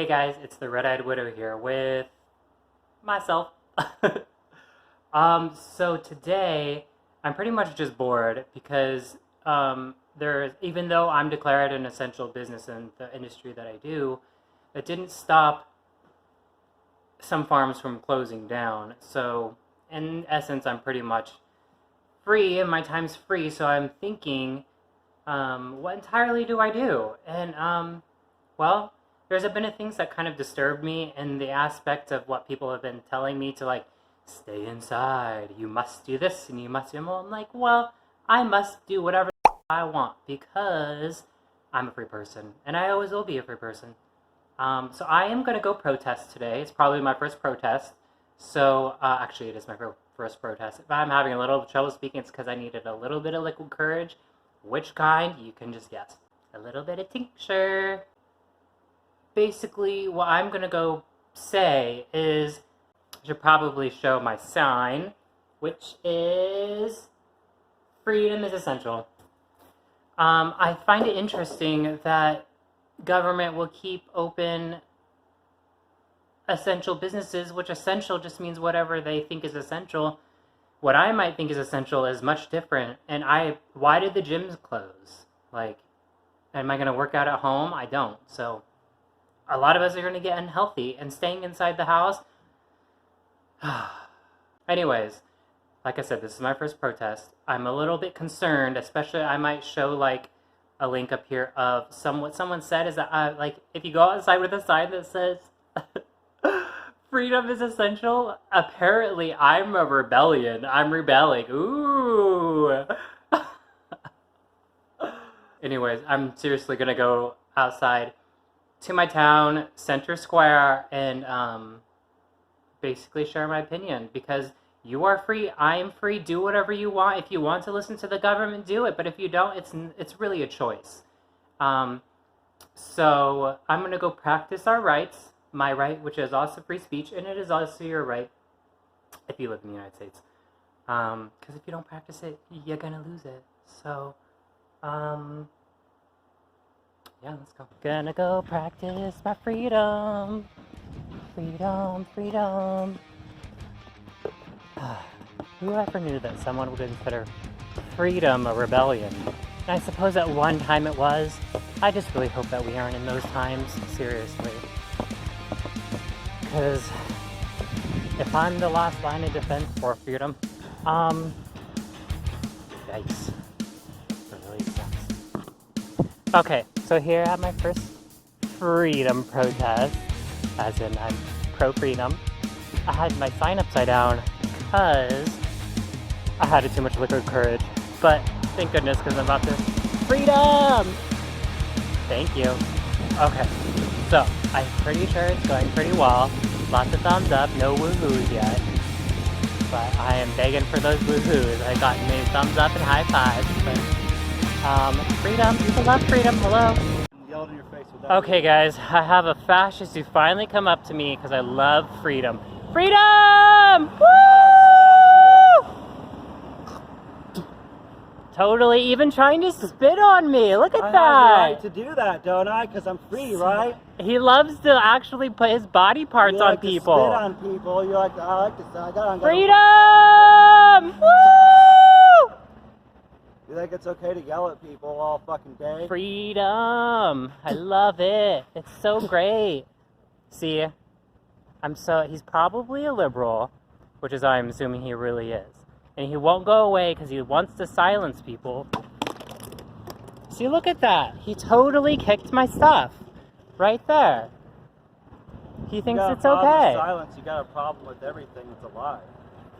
Hey guys, it's the Red-Eyed Widow here with myself. So today I'm pretty much just bored because even though I'm declared an essential business in the industry that I do, it didn't stop some farms from closing down. So in essence, I'm pretty much free and my time's free. So I'm thinking, what entirely do I do? And well, there's been things that kind of disturbed me in the aspect of what people have been telling me to, like, stay inside, you must do this and you must do more. I'm like, well, I must do whatever I want because I'm a free person and I always will be a free person. So I am going to go protest today. It's probably my first protest. So actually it is my first protest. If I'm having a little trouble speaking, it's because I needed a little bit of liquid courage. Which kind? You can just guess. A little bit of tincture. Basically, what I'm going to go say is, I should probably show my sign, which is, freedom is essential. I find it interesting that government will keep open essential businesses, which essential just means whatever they think is essential. What I might think is essential is much different. And why did the gyms close? Like, am I going to work out at home? I don't. So a lot of us are going to get unhealthy, and staying inside the house. Anyways, like I said, this is my first protest. I'm a little bit concerned, especially I might show like a link up here of what someone said is that like if you go outside with a sign that says freedom is essential, apparently I'm a rebellion. I'm rebelling. Ooh. Anyways, I'm seriously gonna go outside to my town, Center Square, and basically share my opinion, because you are free, I am free, do whatever you want. If you want to listen to the government, do it, but if you don't, it's really a choice. So I'm going to go practice our rights, my right, which is also free speech, and it is also your right if you live in the United States. Because if you don't practice it, you're going to lose it. So, yeah, let's go. Gonna go practice my freedom. Freedom, freedom. Who ever knew that someone would consider freedom a rebellion? And I suppose at one time it was. I just really hope that we aren't in those times, seriously. Because if I'm the last line of defense for freedom, yikes. It really sucks. Okay, so here at my first freedom protest, as in I'm pro-freedom, I had my sign upside down because I had too much liquid courage. But thank goodness, because I'm about to freedom! Thank you. Okay, so I'm pretty sure it's going pretty well. Lots of thumbs up, no woohoos yet. But I am begging for those woohoos. I got many thumbs up and high fives. But, freedom, people love freedom, hello. Okay guys, I have a fascist who finally come up to me because I love freedom. Freedom! Woo! Totally even trying to spit on me. Look at that. I have the right to do that, don't I? Because I'm free, right? He loves to actually put his body parts on people. You like to spit on people. You like to, I like to say, I got freedom! Woo! You think it's okay to yell at people all fucking day? Freedom! I love it. It's so great. See, he's probably a liberal, which is I'm assuming he really is. And he won't go away because he wants to silence people. See, look at that. He totally kicked my stuff. Right there. He thinks it's okay. Silence, you got a problem with everything that's alive.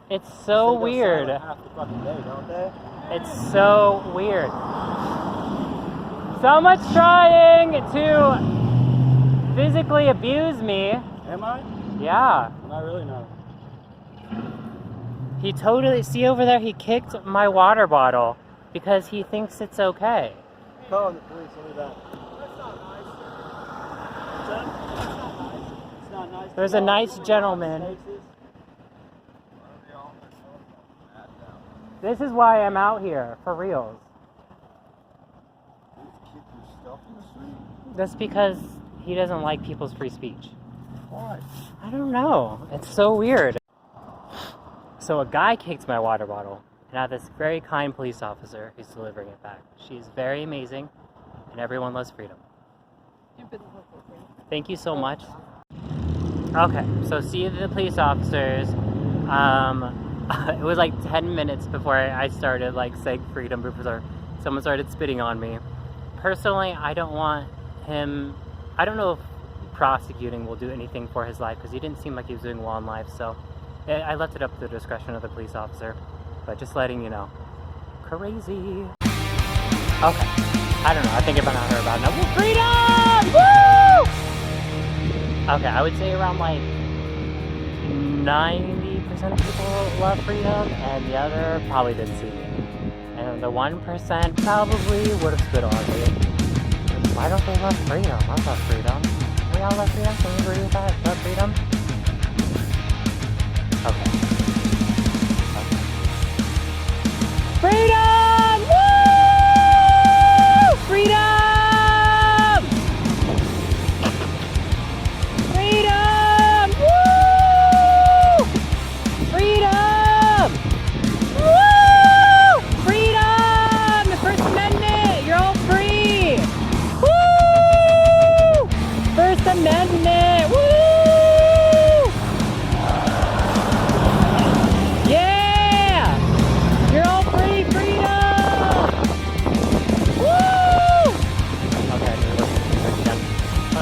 It's so weird. Half the fucking day, don't they? It's so weird. Someone's trying to physically abuse me. Am I? Yeah. Not really, no. He totally, see over there, he kicked my water bottle because he thinks it's okay. Call the police, look at that. That's not nice. What's that? That's not nice. It's not nice. There's a nice gentleman. This is why I'm out here, for reals. Keep your stuff in the street? That's because he doesn't like people's free speech. Why? I don't know. It's so weird. So a guy kicked my water bottle, and I have this very kind police officer who's delivering it back. She's very amazing, and everyone loves freedom. Thank you so much. Okay, so see the police officers. It was like 10 minutes before I started like saying freedom before someone started spitting on me. Personally, I don't want him. I don't know if prosecuting will do anything for his life because he didn't seem like he was doing well in life. So I left it up to the discretion of the police officer. But just letting you know. Crazy. Okay. I don't know. I think if I'm not heard about it now. Freedom! Woo! Okay, I would say around like 90% of people love freedom, and the other probably didn't see me. And the 1% probably would have spit on me. Why don't they love freedom? I love freedom. We all love freedom. Can we agree with that? Love freedom? Okay. Freedom! Woo! Freedom! Freedom! Woo! Freedom! Woo! Freedom! The First Amendment! You're all free! Woo! First Amendment! Woo!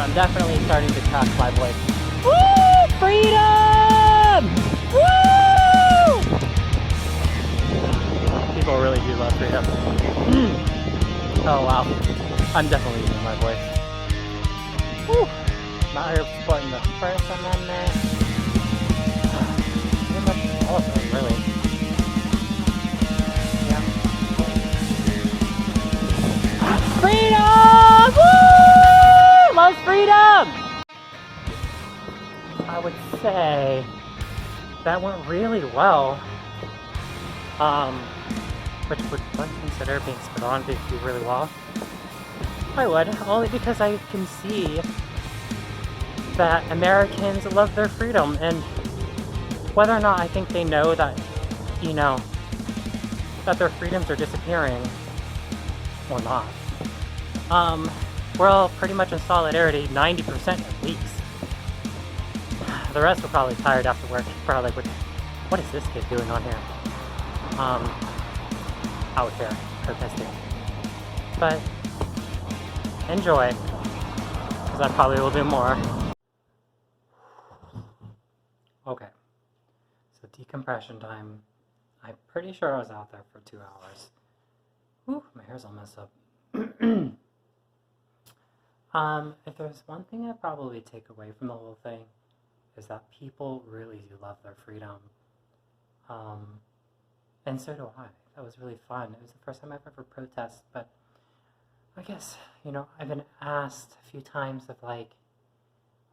I'm definitely starting to crack my voice. Woo! Freedom! Woo! People really do love freedom. Oh wow. I'm definitely using my voice. Woo! I'm out here supporting the First Amendment. Pretty much all of them, really. Yeah. Freedom! Woo! Love freedom! I would say that went really well. Which would one consider being spit on to do really well? I would, only because I can see that Americans love their freedom, and whether or not I think they know that, you know, that their freedoms are disappearing or not. We're all pretty much in solidarity, 90% at least. The rest were probably tired after work, probably like, what is this kid doing on here? Out here, protesting. But, enjoy, because I probably will do more. Okay, so decompression time. I'm pretty sure I was out there for 2 hours. Whew, my hair's all messed up. If there's one thing I probably take away from the whole thing, is that people really do love their freedom. And so do I. That was really fun. It was the first time I've ever protested, but I guess, you know, I've been asked a few times of like,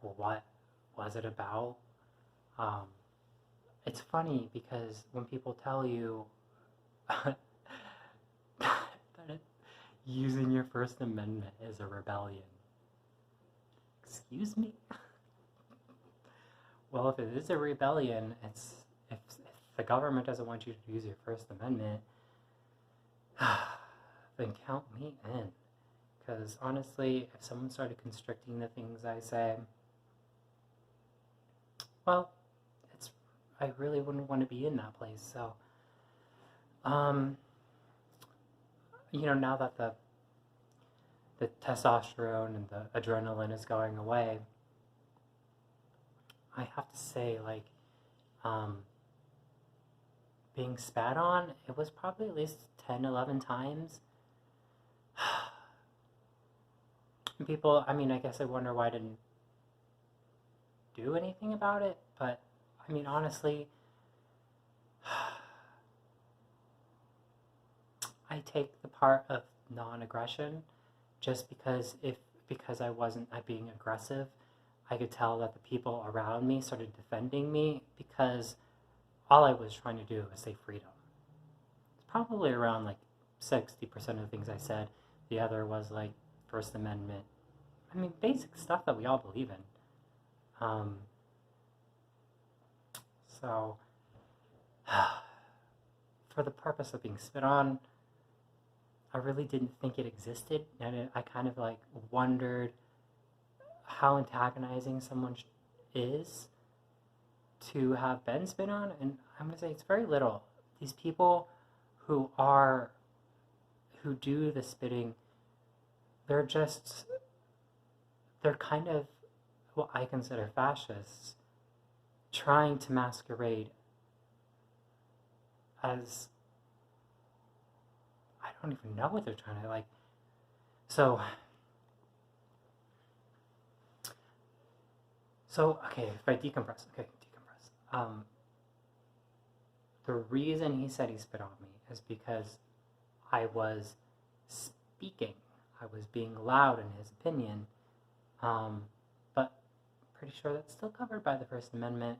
well, what was it about? It's funny because when people tell you that using your First Amendment is a rebellion. Excuse me? Well, if it is a rebellion, it's if the government doesn't want you to use your First Amendment, then count me in. Because honestly, if someone started constricting the things I say, well, I really wouldn't want to be in that place. So, you know, now that the testosterone and the adrenaline is going away, I have to say, like, being spat on, it was probably at least 10, 11 times. People, I mean, I guess I wonder why I didn't do anything about it, but, I mean, honestly, I take the part of non-aggression just because I wasn't being aggressive, I could tell that the people around me started defending me because all I was trying to do was say freedom. It's probably around like 60% of the things I said. The other was like First Amendment. I mean, basic stuff that we all believe in. So, for the purpose of being spit on, I really didn't think it existed, and I kind of like wondered how antagonizing someone is to have been spit on, and I'm gonna say it's very little. These people who do the spitting, they're kind of what I consider fascists, trying to masquerade as, I don't even know what they're trying to like. So okay, if I decompress, the reason he said he spit on me is because I was speaking. I was being loud in his opinion, but pretty sure that's still covered by the First Amendment.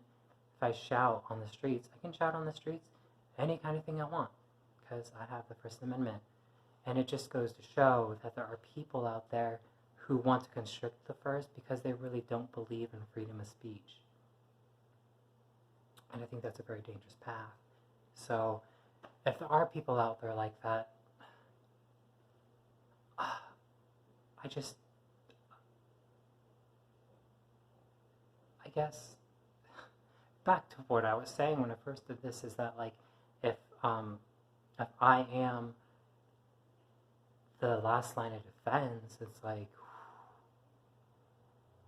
If I shout on the streets, I can shout on the streets any kind of thing I want because I have the First Amendment. And it just goes to show that there are people out there who want to constrict the first because they really don't believe in freedom of speech. And I think that's a very dangerous path. So if there are people out there like that, I guess back to what I was saying when I first did this is that like if I am the last line of defense, it's like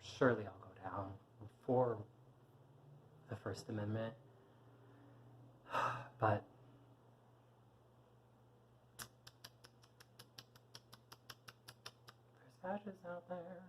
surely I'll go down for the First Amendment. But there's fascists out there.